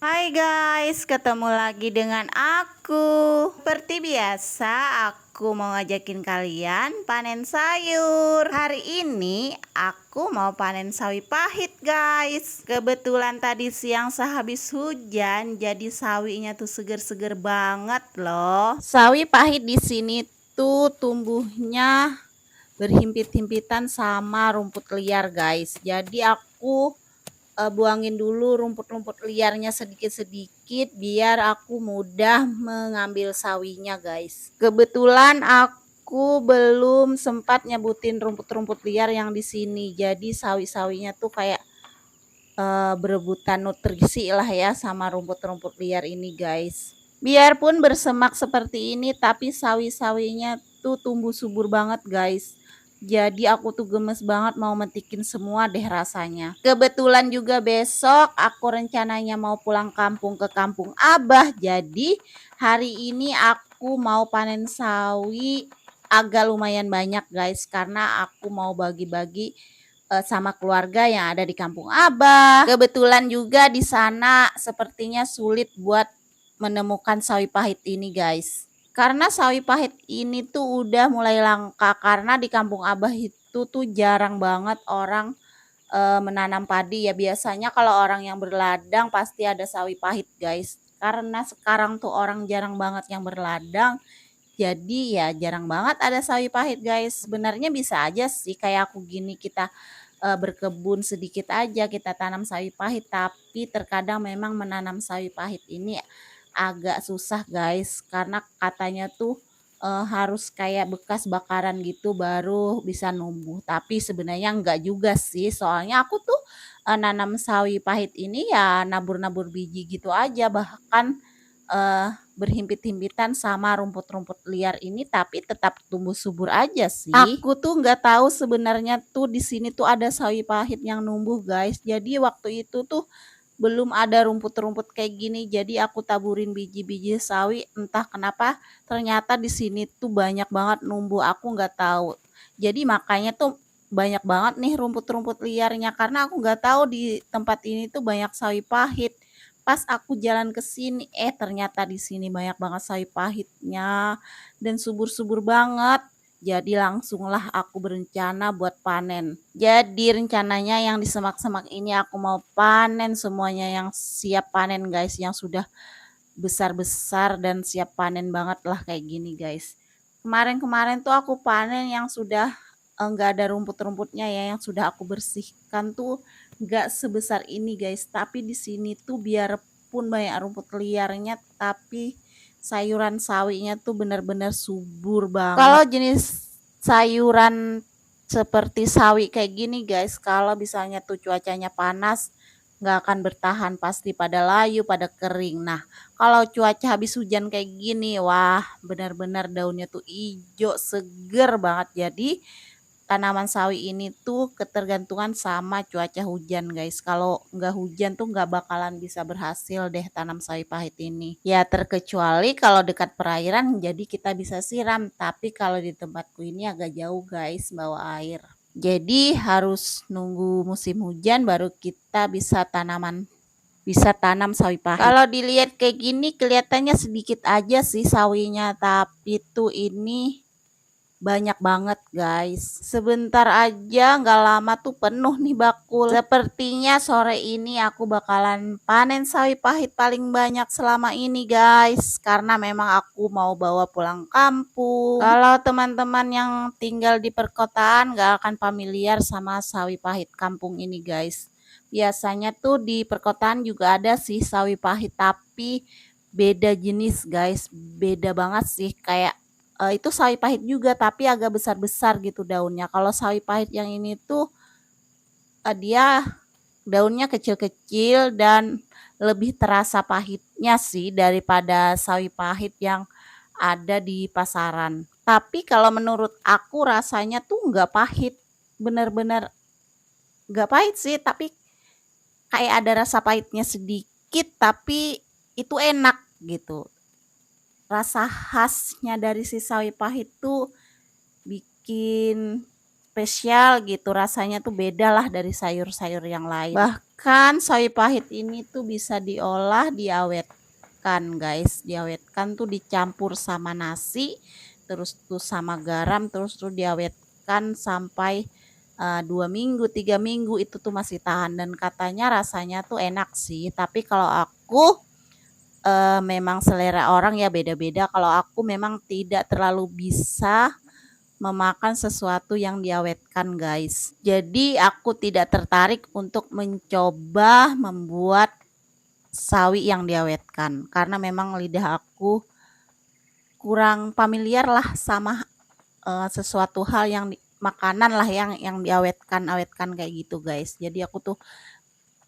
Hai guys, ketemu lagi dengan aku. Seperti biasa, aku mau ngajakin kalian panen sayur. Hari ini aku mau panen sawi pahit guys. Kebetulan tadi siang sehabis hujan, jadi sawinya tuh seger-seger banget loh. Sawi pahit di sini tuh tumbuhnya berhimpit-himpitan sama rumput liar guys. Jadi aku buangin dulu rumput-rumput liarnya sedikit-sedikit biar aku mudah mengambil sawinya guys. Kebetulan aku belum sempat nyebutin rumput-rumput liar yang di sini. Jadi sawi-sawinya tuh kayak berebutan nutrisi lah ya sama rumput-rumput liar ini guys. Biarpun bersemak seperti ini tapi sawi-sawinya tuh tumbuh subur banget guys. Jadi aku tuh gemes banget mau metikin semua deh rasanya. Kebetulan juga besok aku rencananya mau pulang kampung ke kampung Abah. Jadi hari ini aku mau panen sawi agak lumayan banyak guys. Karena aku mau bagi-bagi sama keluarga yang ada di kampung Abah. Kebetulan juga di sana sepertinya sulit buat menemukan sawi pahit ini guys. Karena sawi pahit ini tuh udah mulai langka karena di kampung Abah itu tuh jarang banget orang menanam padi ya. Biasanya kalau orang yang berladang pasti ada sawi pahit guys. Karena sekarang tuh orang jarang banget yang berladang. Jadi ya jarang banget ada sawi pahit guys. Sebenarnya bisa aja sih kayak aku gini kita berkebun sedikit aja kita tanam sawi pahit, tapi terkadang memang menanam sawi pahit ini agak susah guys karena katanya tuh harus kayak bekas bakaran gitu baru bisa numbuh. Tapi sebenarnya enggak juga sih. Soalnya aku tuh nanam sawi pahit ini ya nabur-nabur biji gitu aja, bahkan berhimpit-himpitan sama rumput-rumput liar ini tapi tetap tumbuh subur aja sih. Aku tuh nggak tahu sebenarnya tuh di sini tuh ada sawi pahit yang numbuh guys. Jadi waktu itu tuh belum ada rumput-rumput kayak gini. Jadi aku taburin biji-biji sawi entah kenapa ternyata di sini tuh banyak banget numbuh. Aku nggak tahu. Jadi makanya tuh banyak banget nih rumput-rumput liarnya karena aku nggak tahu di tempat ini tuh banyak sawi pahit. Pas aku jalan ke sini, ternyata di sini banyak banget sawi pahitnya dan subur-subur banget. Jadi langsunglah aku berencana buat panen. Jadi rencananya yang di semak-semak ini aku mau panen semuanya yang siap panen guys, yang sudah besar-besar dan siap panen banget lah kayak gini guys. Kemarin-kemarin tuh aku panen yang sudah enggak ada rumput-rumputnya ya, yang sudah aku bersihkan tuh enggak sebesar ini guys. Tapi di sini tuh biarpun banyak rumput liarnya tapi sayuran sawinya tuh benar-benar subur banget. Kalau jenis sayuran seperti sawi kayak gini guys, kalau misalnya tuh cuacanya panas nggak akan bertahan, pasti pada layu, pada kering. Nah, kalau cuaca habis hujan kayak gini, wah benar-benar daunnya tuh hijau seger banget. Jadi tanaman sawi ini tuh ketergantungan sama cuaca hujan guys. Kalau nggak hujan tuh nggak bakalan bisa berhasil deh tanam sawi pahit ini. Ya terkecuali kalau dekat perairan jadi kita bisa siram. Tapi kalau di tempatku ini agak jauh guys bawa air. Jadi harus nunggu musim hujan baru kita bisa tanam sawi pahit. Kalau dilihat kayak gini kelihatannya sedikit aja sih sawinya, tapi tuh ini banyak banget guys. Sebentar aja nggak lama tuh penuh nih bakul. Sepertinya sore ini aku bakalan panen sawi pahit paling banyak selama ini guys, karena memang aku mau bawa pulang kampung. Kalau teman-teman yang tinggal di perkotaan nggak akan familiar sama sawi pahit kampung ini guys. Biasanya tuh di perkotaan juga ada sih sawi pahit tapi beda jenis guys, beda banget sih. Kayak itu sawi pahit juga tapi agak besar-besar gitu daunnya. Kalau sawi pahit yang ini tuh dia daunnya kecil-kecil dan lebih terasa pahitnya sih daripada sawi pahit yang ada di pasaran. Tapi kalau menurut aku rasanya tuh nggak pahit, bener-bener nggak pahit sih, tapi kayak ada rasa pahitnya sedikit tapi itu enak gitu. Rasa khasnya dari si sawi pahit tuh bikin spesial gitu, rasanya tuh beda lah dari sayur-sayur yang lain. Kan sawi pahit ini tuh bisa diolah, diawetkan guys. Diawetkan tuh dicampur sama nasi, terus tuh sama garam, terus tuh diawetkan sampai 2 minggu, 3 minggu itu tuh masih tahan dan katanya rasanya tuh enak sih. Tapi kalau aku memang selera orang ya beda-beda. Kalau aku memang tidak terlalu bisa memakan sesuatu yang diawetkan guys. Jadi aku tidak tertarik untuk mencoba membuat sawi yang diawetkan karena memang lidah aku kurang familiar lah sama sesuatu hal yang makanan lah yang diawetkan kayak gitu guys. Jadi aku tuh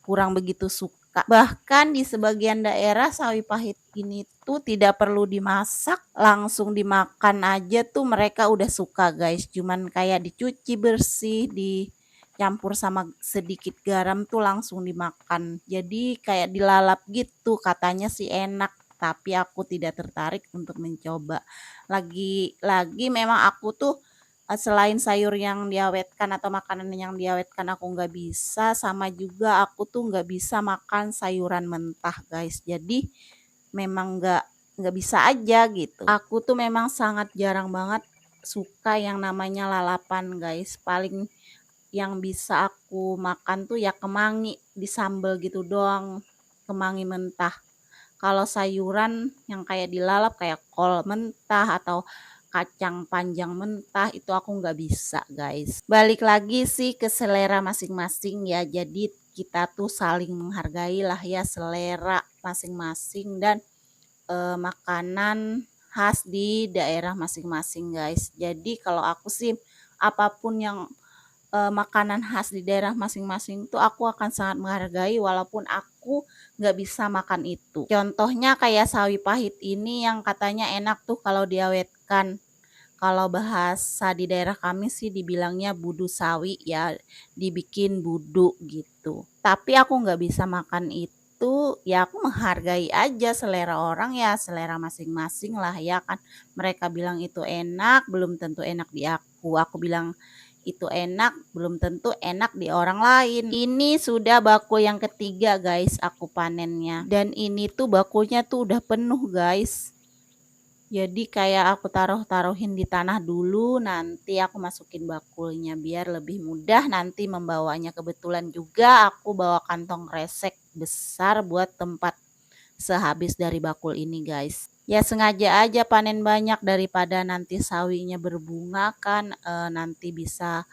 kurang begitu suka. Bahkan di sebagian daerah sawi pahit ini tuh tidak perlu dimasak, langsung dimakan aja tuh mereka udah suka guys. Cuman kayak dicuci bersih, dicampur sama sedikit garam tuh langsung dimakan. Jadi kayak dilalap gitu, katanya sih enak. Tapi aku tidak tertarik untuk mencoba. Lagi-lagi memang aku tuh selain sayur yang diawetkan atau makanan yang diawetkan aku nggak bisa, sama juga aku tuh nggak bisa makan sayuran mentah guys. Jadi memang nggak bisa aja gitu. Aku tuh memang sangat jarang banget suka yang namanya lalapan guys. Paling yang bisa aku makan tuh ya kemangi disambel gitu doang, kemangi mentah. Kalau sayuran yang kayak dilalap kayak kol mentah atau kacang panjang mentah itu aku nggak bisa guys. Balik lagi sih ke selera masing-masing ya. Jadi kita tuh saling menghargai lah ya selera masing-masing dan makanan khas di daerah masing-masing guys. Jadi kalau aku sih apapun yang makanan khas di daerah masing-masing tuh aku akan sangat menghargai walaupun aku nggak bisa makan itu. Contohnya kayak sawi pahit ini yang katanya enak tuh kalau diawetkan. Kalau bahasa di daerah kami sih dibilangnya budu sawi ya, dibikin budu gitu. Tapi aku nggak bisa makan itu, ya aku menghargai aja selera orang ya, selera masing-masing lah ya kan. Mereka bilang itu enak, belum tentu enak di aku. Aku bilang itu enak, belum tentu enak di orang lain. Ini sudah bakul yang ketiga guys aku panennya. Dan ini tuh bakulnya tuh udah penuh guys. Jadi kayak aku taruhin di tanah dulu, nanti aku masukin bakulnya biar lebih mudah nanti membawanya. Kebetulan juga aku bawa kantong kresek besar buat tempat sehabis dari bakul ini guys. Ya sengaja aja panen banyak daripada nanti sawinya berbunga kan, nanti bisa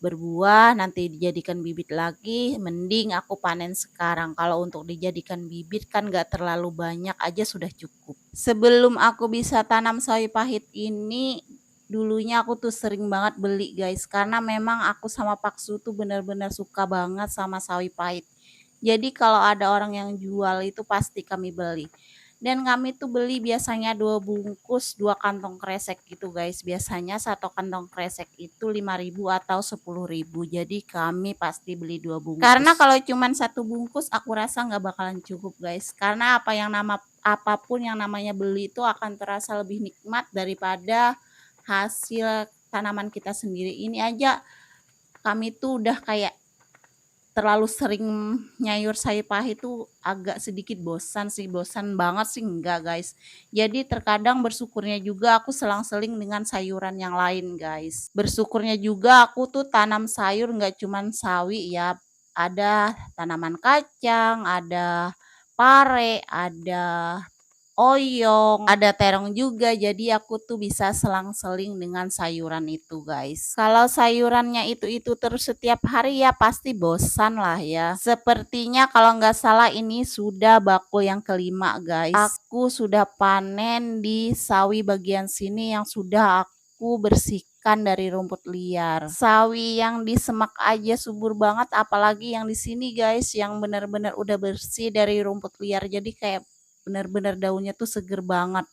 berbuah, nanti dijadikan bibit lagi, mending aku panen sekarang. Kalau untuk dijadikan bibit kan gak terlalu banyak aja sudah cukup. Sebelum aku bisa tanam sawi pahit ini, dulunya aku tuh sering banget beli guys, karena memang aku sama Paksu tuh bener-bener suka banget sama sawi pahit. Jadi kalau ada orang yang jual itu pasti kami beli. Dan kami tuh beli biasanya 2 bungkus, 2 kantong kresek gitu guys. Biasanya satu kantong kresek itu 5.000 atau 10.000. Jadi kami pasti beli 2 bungkus. Karena kalau cuman 1 bungkus aku rasa nggak bakalan cukup guys. Karena apapun yang namanya beli itu akan terasa lebih nikmat daripada hasil tanaman kita sendiri. Ini aja kami tuh udah kayak terlalu sering nyayur sawi pahit tuh agak sedikit bosan sih, bosan banget sih enggak guys. Jadi terkadang bersyukurnya juga aku selang-seling dengan sayuran yang lain guys. Bersyukurnya juga aku tuh tanam sayur nggak cuman sawi ya, ada tanaman kacang, ada pare, ada oyong, ada terong juga. Jadi aku tuh bisa selang-seling dengan sayuran itu guys. Kalau sayurannya itu terus setiap hari ya pasti bosan lah ya. Sepertinya kalau nggak salah ini sudah bakul yang kelima guys. Aku sudah panen di sawi bagian sini yang sudah aku bersihkan dari rumput liar. Sawi yang di semak aja subur banget, apalagi yang di sini guys yang benar-benar udah bersih dari rumput liar. Jadi kayak bener-bener daunnya tuh seger banget.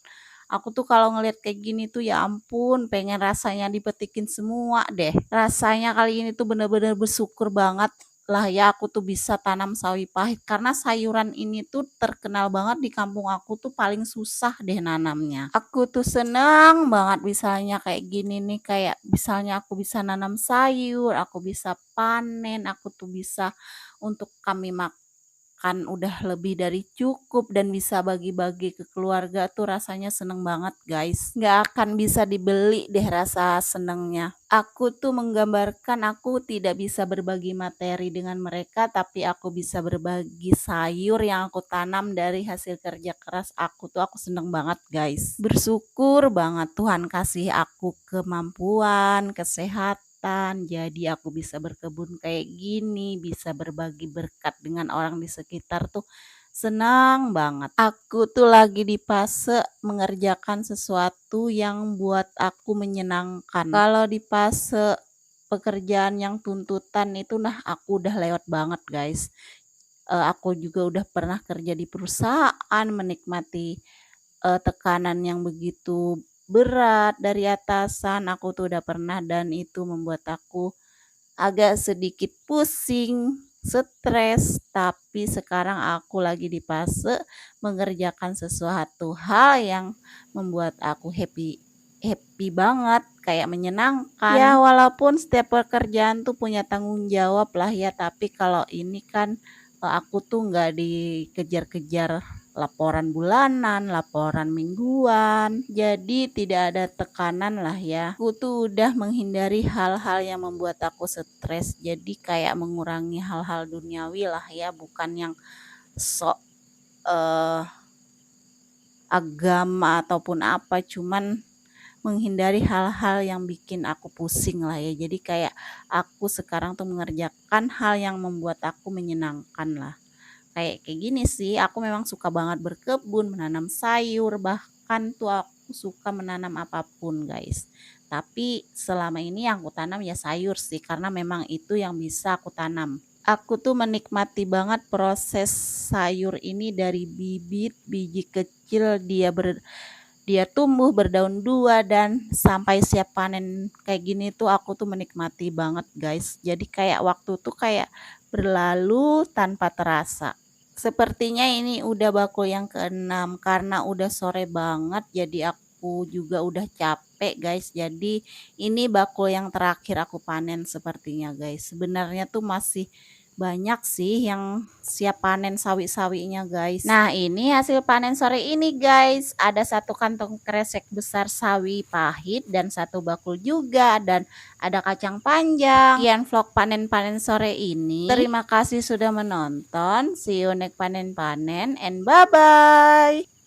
Aku tuh kalau ngeliat kayak gini tuh ya ampun, pengen rasanya dipetikin semua deh. Rasanya kali ini tuh bener-bener bersyukur banget lah ya aku tuh bisa tanam sawi pahit, karena sayuran ini tuh terkenal banget di kampung aku tuh paling susah deh nanamnya. Aku tuh seneng banget misalnya kayak gini nih, kayak misalnya aku bisa nanam sayur, aku bisa panen, aku tuh bisa untuk kami makan udah lebih dari cukup dan bisa bagi-bagi ke keluarga tuh rasanya seneng banget guys. Nggak akan bisa dibeli deh rasa senengnya. Aku tuh menggambarkan aku tidak bisa berbagi materi dengan mereka, tapi aku bisa berbagi sayur yang aku tanam dari hasil kerja keras aku tuh aku seneng banget guys. Bersyukur banget Tuhan kasih aku kemampuan, kesehatan, jadi aku bisa berkebun kayak gini, bisa berbagi berkat dengan orang di sekitar tuh senang banget. Aku tuh lagi di fase mengerjakan sesuatu yang buat aku menyenangkan. Kalau di fase pekerjaan yang tuntutan itu nah aku udah lewat banget guys. Aku juga udah pernah kerja di perusahaan, menikmati tekanan yang begitu berat dari atasan, aku tuh udah pernah dan itu membuat aku agak sedikit pusing, stres, tapi sekarang aku lagi di fase mengerjakan sesuatu hal yang membuat aku happy happy banget, kayak menyenangkan. Ya walaupun setiap pekerjaan tuh punya tanggung jawab lah ya, tapi kalau ini kan aku tuh nggak dikejar-kejar laporan bulanan, laporan mingguan. Jadi tidak ada tekanan lah ya. Aku tuh udah menghindari hal-hal yang membuat aku stres. Jadi kayak mengurangi hal-hal duniawi lah ya, bukan yang sok eh, agama ataupun apa, cuman menghindari hal-hal yang bikin aku pusing lah ya. Jadi kayak aku sekarang tuh mengerjakan hal yang membuat aku menyenangkan lah. Kayak gini sih, aku memang suka banget berkebun, menanam sayur, bahkan tuh aku suka menanam apapun guys. Tapi selama ini yang aku tanam ya sayur sih, karena memang itu yang bisa aku tanam. Aku tuh menikmati banget proses sayur ini dari bibit, biji kecil, dia tumbuh berdaun dua dan sampai siap panen kayak gini tuh aku tuh menikmati banget guys. Jadi kayak waktu tuh kayak berlalu tanpa terasa. Sepertinya ini udah bakul yang keenam karena udah sore banget, jadi aku juga udah capek guys. Jadi ini bakul yang terakhir aku panen sepertinya guys. Sebenarnya tuh masih banyak sih yang siap panen sawi-sawinya guys. Nah ini hasil panen sore ini guys. Ada satu kantong kresek besar sawi pahit dan satu bakul juga, dan ada kacang panjang. Sekian vlog panen-panen sore ini. Terima kasih sudah menonton. See you next panen-panen and bye-bye.